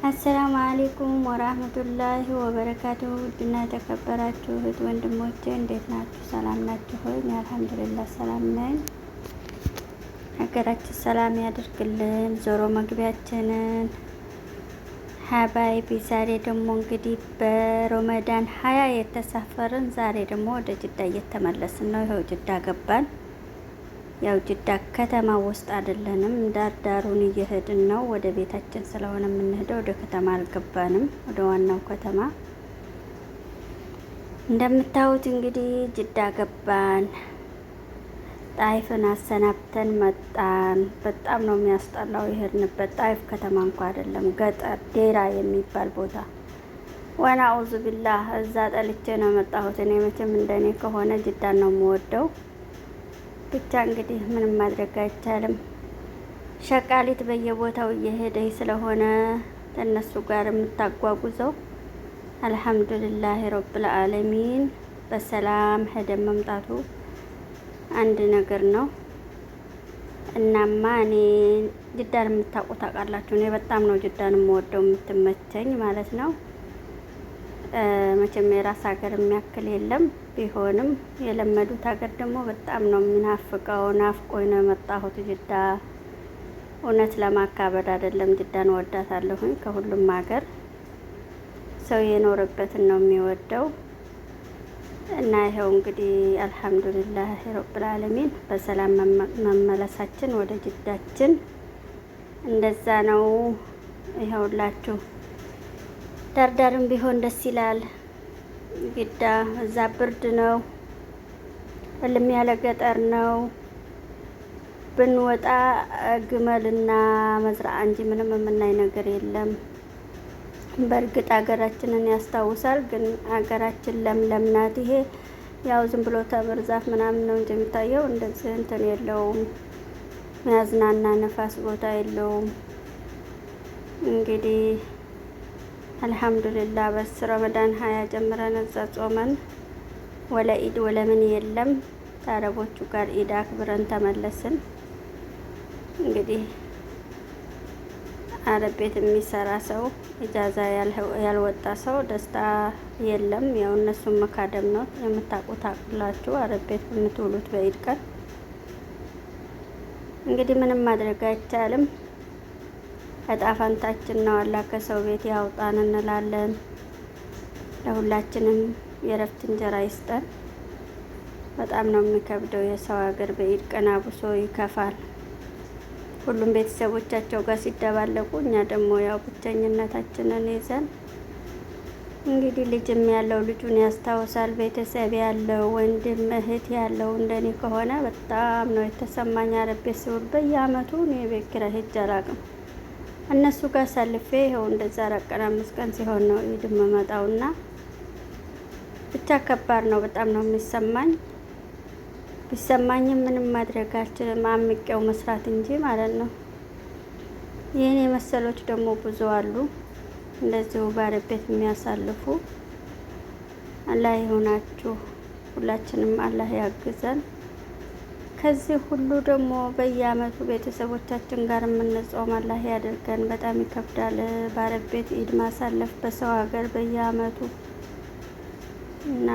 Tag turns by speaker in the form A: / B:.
A: አሰላሙ አለይኩም ወራህመቱላሂ ወበረካቱሁ። ውድና የተከበራችሁ እህት ወንድሞቼ እንዴት ናችሁ? ሰላም ናችሁ ሆይ? እኔ አልሐምዱሊላህ ሰላም ነኝ። ሀገራችን ሰላም ያድርግልን። ዞሮ መግቢያችንን ሀባይቢ ዛሬ ደግሞ እንግዲህ በረመዳን 20 የተሳፈርን ዛሬ ደግሞ ወደ ጅዳ እየተመለስን ነው። ይኸው ጅዳ ገባን። ያው ጅዳ ከተማ ውስጥ አይደለንም፣ ዳሩን እየሄድን ነው። ወደ ቤታችን ስለሆነ የምንሄደው ወደ ከተማ አልገባንም፣ ወደ ዋናው ከተማ። እንደምታዩት እንግዲህ ጅዳ ገባን። ጣይፍን አሰናብተን መጣን። በጣም ነው የሚያስጠላው የሄድንበት። ጣይፍ ከተማ እንኳ አይደለም፣ ገጠር ዴራ የሚባል ቦታ። ወና አውዙ ቢላህ እዛ ጠልቼ ነው የመጣሁት። እኔ መቼም እንደኔ ከሆነ ጅዳን ነው የምወደው። ብቻ እንግዲህ ምንም ማድረግ አይቻልም። ሸቃሊት በየቦታው እየሄደኝ ስለሆነ ከነሱ ጋር የምታጓጉዘው አልሐምዱሊላህ ረብል ዓለሚን በሰላም ሄደን መምጣቱ አንድ ነገር ነው። እናማ እኔ ጅዳን የምታውቁ ታውቃላችሁ። እኔ በጣም ነው ጅዳን የምወደው፣ የምትመቸኝ ማለት ነው። መቼም የራስ ሀገር የሚያክል የለም። ቢሆንም የለመዱት ሀገር ደግሞ በጣም ነው የሚናፍቀው። ናፍቆኝ ነው የመጣሁት ጅዳ። እውነት ለማካበድ አይደለም፣ ጅዳን ወዳታለሁኝ። ከሁሉም ሀገር ሰው የኖረበትን ነው የሚወደው። እና ይኸው እንግዲህ አልሐምዱሊላህ ረብል ዓለሚን በሰላም መመለሳችን ወደ ጅዳችን እንደዛ ነው። ይኸውላችሁ ዳርዳርም ቢሆን ደስ ይላል። ጅዳ እዛ ብርድ ነው፣ እልም ያለ ገጠር ነው። ብንወጣ ግመልና መዝራዓ እንጂ ምንም የምናይ ነገር የለም። በእርግጥ ሀገራችንን ያስታውሳል፣ ግን ሀገራችን ለምለም ናት። ይሄ ያው ዝም ብሎ ተምር ዛፍ ምናምን ነው እንጂ የሚታየው እንደዚህ እንትን የለውም። ሚያዝናና ነፋስ ቦታ የለውም። እንግዲህ አልሐምዱሊላህ በስ ረመዳን 20 ጀምረን እዛ ጾመን ወለ ኢድ ወለ ምን የለም። ከአረቦቹ ጋር ኢድ አክብረን ተመለስን። እንግዲህ አረብ ቤት የሚሰራ ሰው ኢጃዛ ያልወጣ ሰው ደስታ የለም። ያው እነሱን መካደም ነው። የምታውቁት አቁላችሁ አረብ ቤት የምትውሉት በኢድ ቀን እንግዲህ ምንም ማድረግ አይቻልም። እጣ ፈንታችን ነው። አላህ ከሰው ቤት ያውጣን እንላለን። ለሁላችንም የረፍት እንጀራ ይስጠን። በጣም ነው የሚከብደው የሰው ሀገር በኢድ ቀን አብሶ ይከፋል። ሁሉም ቤተሰቦቻቸው ጋር ሲደባለቁ፣ እኛ ደግሞ ያው ብቸኝነታችንን ይዘን እንግዲህ ልጅም ያለው ልጁን ያስታውሳል። ቤተሰብ ያለው ወንድም እህት ያለው እንደኔ ከሆነ በጣም ነው የተሰማኝ። አረብ ቤት ስውል በየአመቱ እኔ ቤት ኪራይ ሄጄ አላውቅም። እነሱ ጋር ሳልፌ ይኸው እንደዛ 4 ቀን 5 ቀን ሲሆን ነው ኢድ የምመጣውና ብቻ ከባድ ነው። በጣም ነው የሚሰማኝ። ቢሰማኝም ምንም ማድረግ አልችልም። አምቄው መስራት እንጂ ማለት ነው። ይህን የመሰሎች ደግሞ ብዙ አሉ እንደዚሁ በአረብ ቤት የሚያሳልፉ። አላህ ይሁናችሁ። ሁላችንም አላህ ያግዘን። ከዚህ ሁሉ ደግሞ በየአመቱ ቤተሰቦቻችን ጋር የምንጾም አላህ ያደርገን። በጣም ይከብዳል በአረብ ቤት ኢድ ማሳለፍ በሰው ሀገር በየአመቱ እና